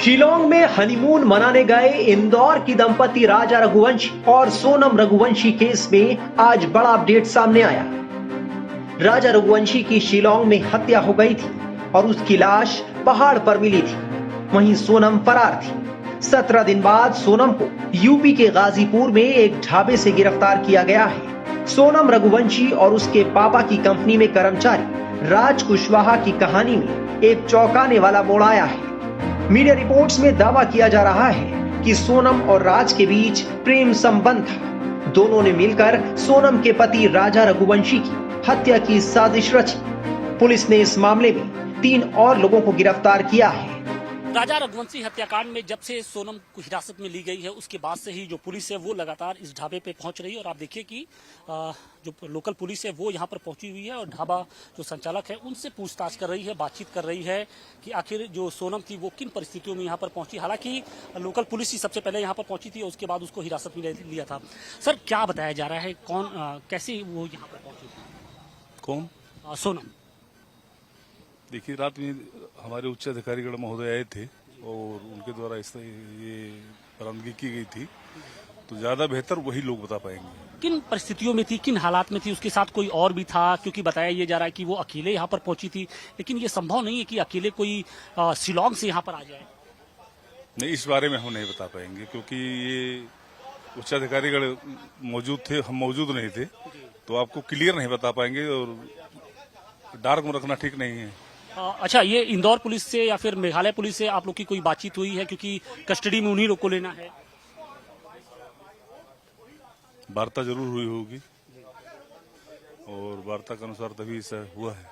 शिलोंग में हनीमून मनाने गए इंदौर की दंपति राजा रघुवंशी और सोनम रघुवंशी केस में आज बड़ा अपडेट सामने आया। राजा रघुवंशी की शिलोंग में हत्या हो गई थी और उसकी लाश पहाड़ पर मिली थी। वहीं सोनम फरार थी। 17 दिन बाद सोनम को यूपी के गाजीपुर में एक ढाबे से गिरफ्तार किया गया है। सोनम रघुवंशी और उसके पापा की कंपनी में कर्मचारी राज कुशवाहा की कहानी में एक चौंकाने वाला मोड़ आया है। मीडिया रिपोर्ट्स में दावा किया जा रहा है कि सोनम और राज के बीच प्रेम संबंध था। दोनों ने मिलकर सोनम के पति राजा रघुवंशी की हत्या की साजिश रची। पुलिस ने इस मामले में 3 और लोगों को गिरफ्तार किया है। राजा रघुवंशी हत्याकांड में जब से सोनम को हिरासत में ली गई है, उसके बाद से ही जो पुलिस है वो लगातार इस ढाबे पे पहुंच रही है। और आप देखिए कि जो लोकल पुलिस है वो यहाँ पर पहुंची हुई है और ढाबा जो संचालक है उनसे पूछताछ कर रही है, बातचीत कर रही है कि आखिर जो सोनम थी वो किन परिस्थितियों में यहाँ पर पहुंची। हालांकि लोकल पुलिस ही सबसे पहले यहाँ पर पहुंची थी और उसके बाद उसको हिरासत में लिया था। सर, क्या बताया जा रहा है, कौन कैसे वो यहाँ पर पहुंची थी? कौन? सोनम। देखिए, रात में हमारे उच्च अधिकारीगण महोदय आए थे और उनके द्वारा इस ये बरामदगी की गई थी, तो ज्यादा बेहतर वही लोग बता पाएंगे। किन परिस्थितियों में थी, किन हालात में थी, उसके साथ कोई और भी था? क्योंकि बताया ये जा रहा है कि वो अकेले यहाँ पर पहुंची थी, लेकिन ये संभव नहीं है कि अकेले कोई शिलोंग से यहाँ पर आ जाए। नहीं, इस बारे में हम नहीं बता पाएंगे क्योंकि ये उच्च अधिकारीगण मौजूद थे, हम मौजूद नहीं थे, तो आपको क्लियर नहीं बता पाएंगे और डार्क में रखना ठीक नहीं है। अच्छा, ये इंदौर पुलिस से या फिर मेघालय पुलिस से आप लोग की कोई बातचीत हुई है? क्योंकि कस्टडी में उन्हीं लोग को लेना है। वार्ता जरूर हुई होगी और वार्ता के अनुसार तभी ऐसा हुआ है।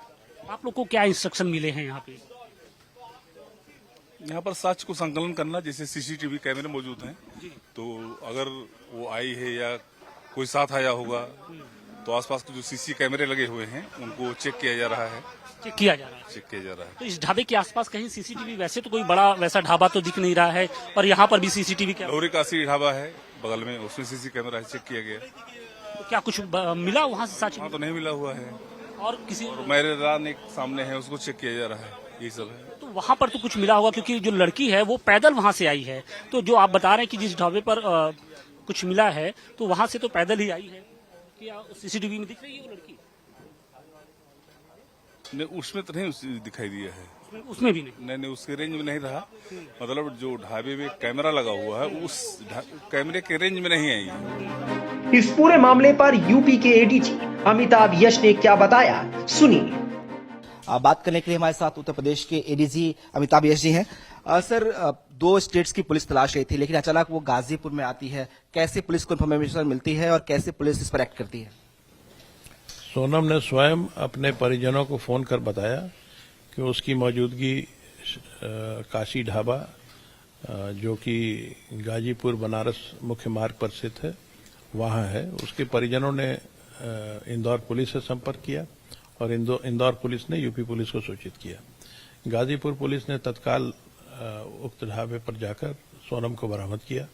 आप लोग को क्या इंस्ट्रक्शन मिले हैं यहाँ पे? यहाँ पर साक्ष्य को संकलन करना, जैसे सीसीटीवी कैमरे मौजूद हैं, तो अगर वो आई है या कोई साथ आया होगा तो आसपास के जो सीसी कैमरे लगे हुए हैं उनको चेक किया जा रहा है। चेक किया जा रहा है। तो इस ढाबे के आसपास कहीं सीसीटीवी, वैसे तो कोई बड़ा वैसा ढाबा तो दिख नहीं रहा है, और यहाँ पर भी सीसीटीवी क्या? लोहरी काशी ढाबा है बगल में, उसमें सीसी कैमरा है, चेक किया गया। तो क्या कुछ मिला वहाँ से? साक्ष्य तो नहीं मिला हुआ है। और किसी मैरिदान एक सामने है, उसको चेक किया जा रहा है, ये सब है। तो वहाँ पर तो कुछ मिला होगा, क्योंकि जो लड़की है वो पैदल वहाँ से आई है। तो जो आप बता रहे हैं कि जिस ढाबे पर कुछ मिला है, तो वहाँ से तो पैदल ही आई है। क्या सीसीटीवी में दिख रही है वो लड़की? नहीं, उसमें तो नहीं दिखाई दिया है। उसमें भी नहीं? नहीं, उसके रेंज में नहीं रहा। मतलब जो ढाबे में कैमरा लगा हुआ है उस कैमरे के रेंज में नहीं आई। इस पूरे मामले पर यूपी के एडीजी अमिताभ यश ने क्या बताया, सुनिए। बात करने के लिए हमारे साथ उत्तर प्रदेश के एडीजी अमिताभ यश जी हैं। सर, 2 स्टेट्स की पुलिस तलाश रही थी, लेकिन अचानक वो गाजीपुर में आती है। कैसे पुलिस को इन्फॉर्मेशन मिलती है और कैसे पुलिस इस पर एक्ट करती है? सोनम ने स्वयं अपने परिजनों को फोन कर बताया कि उसकी मौजूदगी काशी ढाबा, जो कि गाजीपुर बनारस मुख्य मार्ग पर स्थित है, वहां है। उसके परिजनों ने इंदौर पुलिस से संपर्क किया और इंदौर पुलिस ने यूपी पुलिस को सूचित किया। गाजीपुर पुलिस ने तत्काल उक्त ढाबे पर जाकर सोनम को बरामद किया।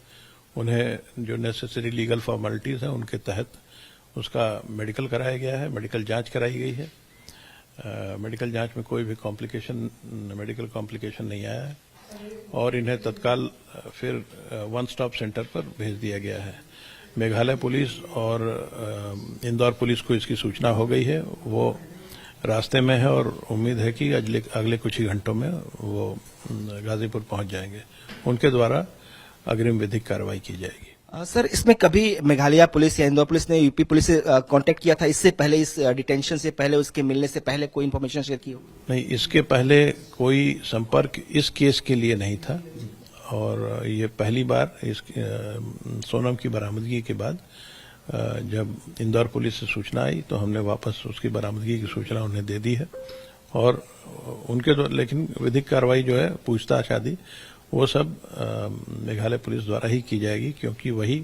उन्हें जो नेसेसरी लीगल फॉर्मेलिटीज हैं उनके तहत उसका मेडिकल कराया गया है, मेडिकल जांच कराई गई है। मेडिकल जांच में कोई भी मेडिकल कॉम्प्लिकेशन नहीं आया है और इन्हें तत्काल फिर वन स्टॉप सेंटर पर भेज दिया गया है। मेघालय पुलिस और इंदौर पुलिस को इसकी सूचना हो गई है, वो रास्ते में है और उम्मीद है कि अगले कुछ ही घंटों में वो गाजीपुर पहुंच जाएंगे। उनके द्वारा अग्रिम विधिक कार्रवाई की जाएगी। सर, इसमें कभी मेघालय पुलिस या इंदौर पुलिस ने यूपी पुलिस से कांटेक्ट किया था इससे पहले, इस डिटेंशन से पहले, उसके मिलने से पहले कोई इन्फॉर्मेशन शेयर की हो? नहीं, इसके पहले कोई संपर्क इस केस के लिए नहीं था और ये पहली बार इस सोनम की बरामदगी के बाद जब इंदौर पुलिस से सूचना आई तो हमने वापस उसकी बरामदगी की सूचना उन्हें दे दी है और उनके द्वारा, लेकिन विधिक कार्रवाई जो है, पूछताछ आदि, वो सब मेघालय पुलिस द्वारा ही की जाएगी क्योंकि वही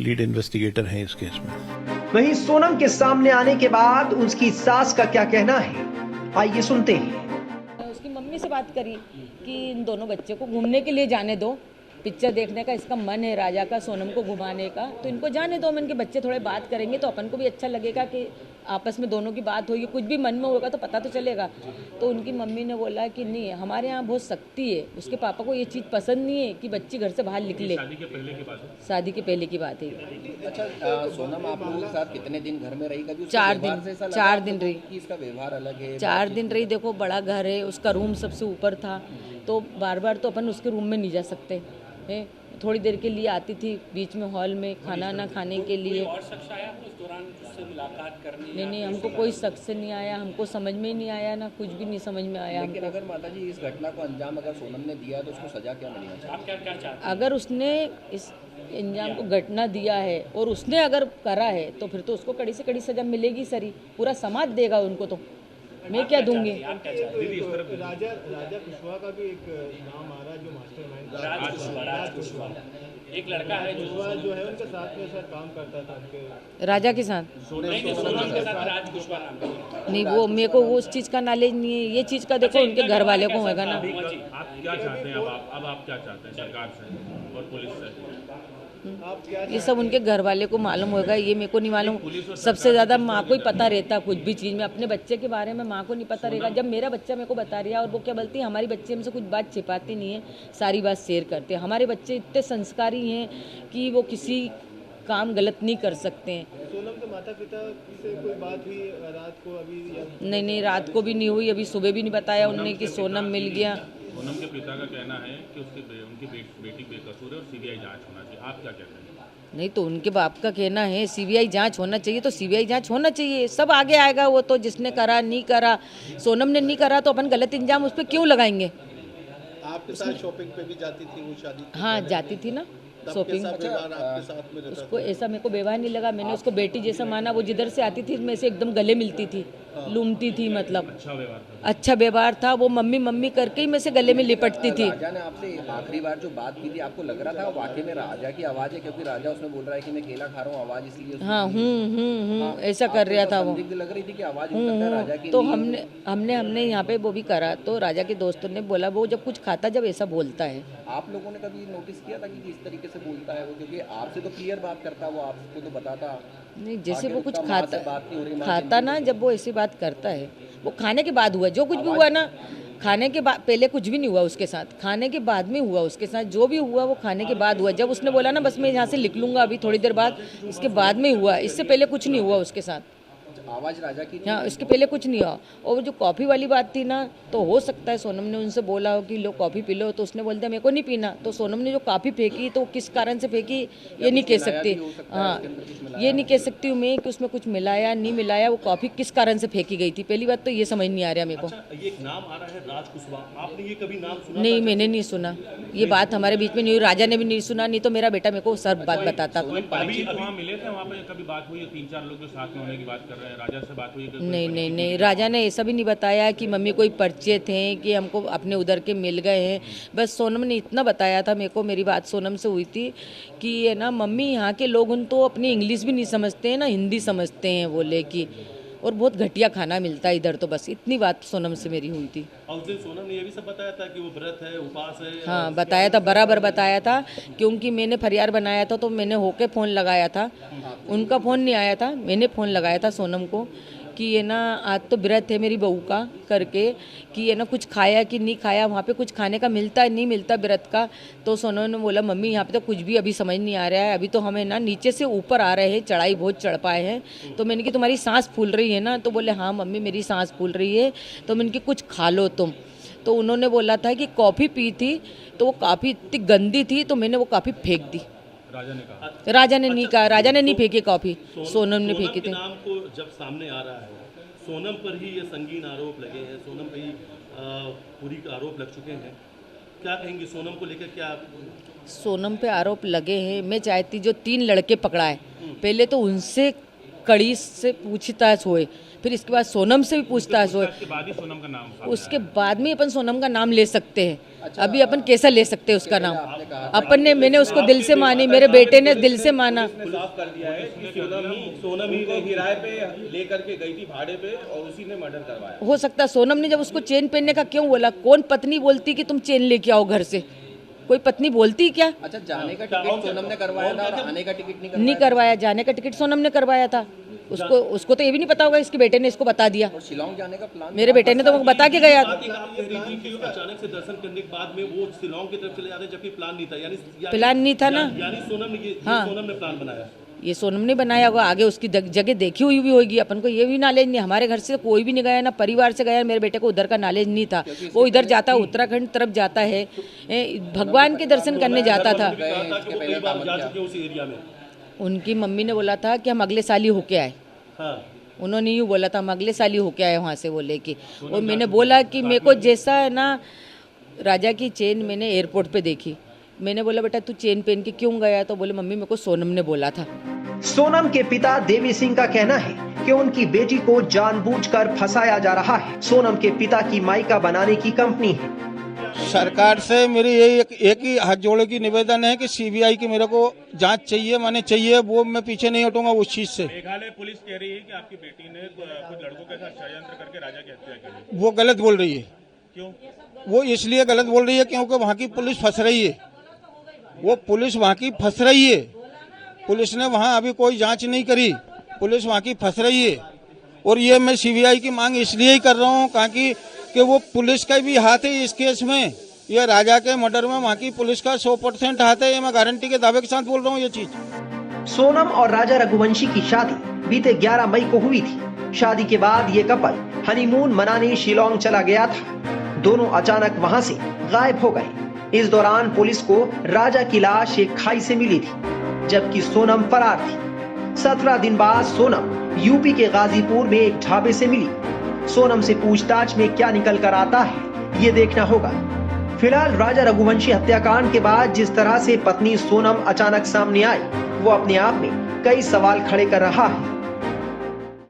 लीड इन्वेस्टिगेटर हैं इस केस में। वहीं सोनम के सामने आने के बाद उसकी सास का क्या कहना है, आइए सुनते हैं। उसकी मम्मी से बात करी कि इन दोनों बच्चे को घूमने के लिए जाने दो, पिक्चर देखने का इसका मन है राजा का, सोनम को घुमाने का, तो इनको जाने दो। इनके बच्चे थोड़े बात करेंगे तो अपन को भी अच्छा लगेगा कि आपस में दोनों की बात होगी, कुछ भी मन में होगा तो पता तो चलेगा। तो उनकी मम्मी ने बोला कि नहीं, हमारे यहाँ बहुत सख्ती है, उसके पापा को ये चीज़ पसंद नहीं है कि बच्ची घर से बाहर निकले। शादी के पहले की बात है। अच्छा, सोनम आप लोगों के साथ कितने दिन घर में रही? कभी उसके 4 व्यवहार दिन से ऐसा लगा 4 आपको दिन रही। कि इसका व्यवहार अलग है? 4 दिन रही। देखो बड़ा घर है, उसका रूम सबसे ऊपर था, तो बार बार तो अपन उसके रूम में नहीं जा सकते हैं। थोड़ी देर के लिए आती थी बीच में हॉल में खाना ना खाने के लिए। और शख्स आया उस दौरान उससे मुलाकात करने? नहीं, हमको कोई शख्स नहीं आया, हमको समझ में ही नहीं आया ना, कुछ भी नहीं समझ में आया लेकिन हमको। अगर माता जी इस घटना को अंजाम अगर सोनम ने दिया तो उसको सजा क्या मिलनी चाहिए? आप क्या क्या चाहते अगर उसने इस अंजाम को घटना दिया है और उसने अगर करा है तो फिर तो उसको कड़ी से कड़ी सजा मिलेगी सर ही। पूरा समाज देगा उनको, तो मैं क्या दूंगी? राजा कुशवाहा का भी एक नाम आ रहा है जो मास्टरमाइंड राज कुशवाहा एक लड़का है जो है उनके साथ में सर काम करता था उनके राजा के साथ सोनम के साथ राज कुशवाहा नाम है। नहीं, वो मेरे को वो उस चीज़ का नॉलेज नहीं है। ये चीज़ का देखो उनके घर वाले को होगा ना। आप क्या चाहते हैं? अब आप क्या चाहते हैं सरकार से और पुलिस से? ये सब उनके घर वाले को मालूम होगा, ये मेरे को नहीं मालूम। सबसे ज़्यादा माँ को ही पता रहता कुछ भी चीज़ में। अपने बच्चे के बारे में माँ को नहीं पता रहेगा। जब मेरा बच्चा मेरे को बता रहा है, और वो क्या बोलती है, हमारी बच्चे हमसे कुछ बात छिपाती नहीं है, सारी बात शेयर करते हैं। हमारे बच्चे इतने संस्कारी हैं कि वो किसी काम गलत नहीं कर सकते हैं। सोनम के माता पिता से कोई बात हुई रात को अभी नहीं, रात को भी नहीं हुई, अभी सुबह भी नहीं बताया उनने कि सोनम मिल गया। सोनम के पिता का कहना है कि उनकी बेटी बेकसूर है और सीबीआई जांच होना चाहिए। आप क्या कहते हैं? नहीं, तो उनके बाप का कहना है सीबीआई जांच होना चाहिए, तो सीबीआई जांच होना चाहिए। सब आगे आएगा, वो तो जिसने करा नहीं करा। सोनम ने नहीं करा तो अपन गलत इंजाम उस पर क्यों लगाएंगे? आपके साथ शॉपिंग पे भी जाती थी वो शादी? हाँ, जाती थी ना शॉपिंग। आपके साथ में रहता उसको ऐसा मेरे को व्यवहार नहीं लगा। मैंने उसको बेटी जैसा माना। वो जिधर से आती थी मैं से एकदम गले मिलती थी, लूमती थी, मतलब अच्छा व्यवहार था। वो मम्मी मम्मी करके ही मैं से गले में लिपटती थी। राजा ने आपसे आखिरी बार जो बात की थी, आपको लग रहा था वाकई में राजा की आवाज है? क्योंकि राजा उसमें बोल रहा है कि मैं केला खा रहा हूँ, आवाज इसलिए उसने हाँ, की। ऐसा कर रहा था वो। संदिग्ध लग रही थी कि आवाज हो सकता है राजा की तो नहीं हमने यहाँ पे वो भी करा, तो राजा के दोस्तों ने बोला वो जब कुछ खाता जब ऐसा बोलता है। आप लोगों ने कभी नोटिस किया था कि किस तरीके से बोलता है वो? क्योंकि आपसे तो क्लियर बात करता, वो आपको तो बताता नहीं, जैसे आगे वो कुछ उसका माँ से बात नहीं हो रही, माँ खाता ना, जब वो ऐसी बात करता है, वो खाने के बाद हुआ जो कुछ भी हुआ ना। खाने के बाद, पहले कुछ भी नहीं हुआ उसके साथ, खाने के बाद में हुआ उसके साथ। जो भी हुआ वो खाने के बाद हुआ। जब उसने बोला ना बस मैं यहाँ से लिख लूँगा अभी थोड़ी देर बाद, इसके बाद में हुआ, इससे पहले कुछ नहीं हुआ उसके साथ। आवाज राजा की हाँ, इसके पहले कुछ नहीं हुआ। और जो कॉफ़ी वाली बात थी ना, तो हो सकता है सोनम ने उनसे बोला हो कि लो कॉफ़ी पी लो, तो उसने बोल दिया मेरे को नहीं पीना। तो सोनम ने जो कॉफ़ी फेंकी तो किस कारण से फेंकी ये नहीं कह सकती। हाँ, ये नहीं कह सकती हूँ मैं कि उसमें कुछ मिलाया नहीं मिलाया। वो कॉफ़ी किस कारण से फेंकी गई थी, पहली बात तो ये समझ नहीं आ रहा मेरे को। ये एक नाम आ रहा है राज कुशवाहा, आपने ये कभी नाम सुना? नहीं, मैंने नहीं सुना। ये बात हमारे बीच में नहीं हुई, राजा ने भी नहीं सुना, नहीं तो मेरा बेटा मेरे को सब बात बताता। अभी वहाँ मिले थे, वहाँ पे कभी बात हुई है? 3-4 लोग जो साथ में होने की बात कर रहे हैं, राजा से बात हुई? नहीं, राजा ने ऐसा भी नहीं बताया कि मम्मी कोई परिचय थे कि हमको अपने उधर के मिल गए हैं। बस सोनम ने इतना बताया था मेरे को, मेरी बात सोनम से हुई थी कि ये ना मम्मी यहाँ के लोग उन तो अपनी इंग्लिश भी नहीं समझते हैं ना हिंदी समझते हैं बोले कि, और बहुत घटिया खाना मिलता है इधर। तो बस इतनी बात सोनम से मेरी हुई थी। और उस दिन सोनम ने ये भी सब बताया था कि वो व्रत है, उपास है? हाँ, बताया था, बराबर बताया था। क्योंकि मैंने फरियाद बनाया था तो मैंने होके फ़ोन लगाया था, उनका फ़ोन नहीं आया था, मैंने फ़ोन लगाया था सोनम को कि ये ना आज तो व्रत है मेरी बहू का करके, कि ये ना कुछ खाया कि नहीं खाया, वहाँ पे कुछ खाने का मिलता है नहीं मिलता व्रत का। तो सोनम ने बोला मम्मी यहाँ पे तो कुछ भी अभी समझ नहीं आ रहा है, अभी तो हमें ना नीचे से ऊपर आ रहे हैं, चढ़ाई बहुत चढ़ पाए हैं। तो मैंने कि तुम्हारी सांस फूल रही है ना? तो बोले हाँ मम्मी मेरी सांस फूल रही है। तो मैंने कि कुछ खा लो तुम। तो उन्होंने बोला था कि कॉफ़ी पी थी, तो वो काफ़ी इतनी गंदी थी तो मैंने वो कॉफ़ी फेंक दी। राजा ने कहा? राजा ने नहीं कहा, राजा ने नहीं फेंकी कॉफ़ी, सोनम ने फेंकी थी। नाम को जब सामने आ रहा है, सोनम पर ही ये संगीन आरोप लगे हैं, सोनम पर ही पूरी आरोप लग चुके हैं, क्या कहेंगे सोनम को लेकर? क्या सोनम पे आरोप लगे हैं, मैं चाहती जो 3 लड़के पकड़ाए, पहले तो उनसे कड़ी से पूछताछ होए, फिर इसके बाद सोनम से भी पूछताछ होए, उसके बाद ही सोनम का नाम? उसके बाद में अपन सोनम का नाम ले सकते हैं। अभी अपन कैसा ले सकते हैं उसका नाम? अपन ने, मैंने उसको दिल से मानी, मेरे बेटे ने दिल से माना। साफ कर दिया है कि सोनम ही ने किराए पे लेकर के गई थी भाड़े पे और उसी ने मर्डर करवाया। हो सकता है सोनम ने जब उसको चेन पहनने का क्यों बोला? कौन पत्नी बोलती कि तुम चेन लेके आओ घर से? कोई पत्नी बोलती क्या? अच्छा, जाने का टिकट सोनम ने करवाया था और आने का टिकट नहीं करवाया? जाने का टिकट सोनम ने करवाया था। उसको तो ये भी नहीं पता होगा, इसके बेटे ने इसको बता दिया। और शिलोंग जाने का प्लान मेरे बेटे ने तो वो बता के गया। बात एक आप कह रही थी कि अचानक से दर्शन करने के बाद में वो शिलोंग की तरफ चले जाते हैं, जबकि प्लान नहीं था। यानी प्लान नहीं था ना। यानी सोनम ने हाँ। सोनम ने प्लान बनाया। ये सोनम ने बनाया होगा, आगे उसकी जगह देखी हुई भी होगी। अपन को ये भी नॉलेज नहीं, हमारे घर से कोई भी नहीं गया, ना परिवार से गया। मेरे बेटे को उधर का नॉलेज नहीं था। वो इधर जाता, उत्तराखंड तरफ जाता है, भगवान के दर्शन करने जाता था। कई बार जा चुके उस एरिया में। उनकी मम्मी ने बोला था कि हम अगले साल ही होके आए। हाँ। उन्होंने यूँ बोला था हम अगले साल ही होके आए वहाँ से वो लेके। और मैंने बोला कि मेरे को जैसा है ना, राजा की चेन मैंने एयरपोर्ट पे देखी। मैंने बोला बेटा तू चेन पहन के क्यों गया? तो बोले मम्मी मेरे को सोनम ने बोला था। सोनम के पिता देवी सिंह का कहना है कि उनकी बेटी को जानबूझकर फंसाया जा रहा है। सोनम के पिता की मायका बनाने की कंपनी है। सरकार से मेरी यही एक ही हाथ जोड़े की निवेदन है कि सीबीआई की मेरे को जांच चाहिए, माने चाहिए, वो मैं पीछे नहीं हटूंगा उस चीज से। मेघालय पुलिस कह रही है कि आपकी बेटी ने कुछ लड़कों के साथ षड्यंत्र करके राजा की हत्या की। वो गलत बोल रही है। क्यों? वो इसलिए गलत बोल रही है क्योंकि वहाँ की पुलिस फंस रही है। वो पुलिस वहाँ की फंस रही है। पुलिस ने वहाँ अभी कोई जांच नहीं करी, पुलिस वहाँ की फंस रही है। और ये मैं सीबीआई की मांग इसलिए ही कर रहा हूँ ताकि कि वो पुलिस का भी हाथ है इस केस में। ये राजा के मर्डर में वहाँ की पुलिस का 100% हाथ है। ये मैं गारंटी के दावे के साथ बोल रहा हूँ ये चीज। सोनम और राजा रघुवंशी की शादी बीते 11 मई को हुई थी। शादी के बाद ये कपल हनीमून मनाने शिलोंग चला गया था। दोनों अचानक वहां से गायब हो गए। इस दौरान पुलिस को राजा की लाश एक खाई से मिली थी, जबकि सोनम फरार थी। 17 दिन बाद सोनम यूपी के गाजीपुर में एक ढाबे से मिली। सोनम से पूछताछ में क्या निकल कर आता है ये देखना होगा। फिलहाल राजा रघुवंशी हत्याकांड के बाद जिस तरह से पत्नी सोनम अचानक सामने आई, वो अपने आप में कई सवाल खड़े कर रहा है।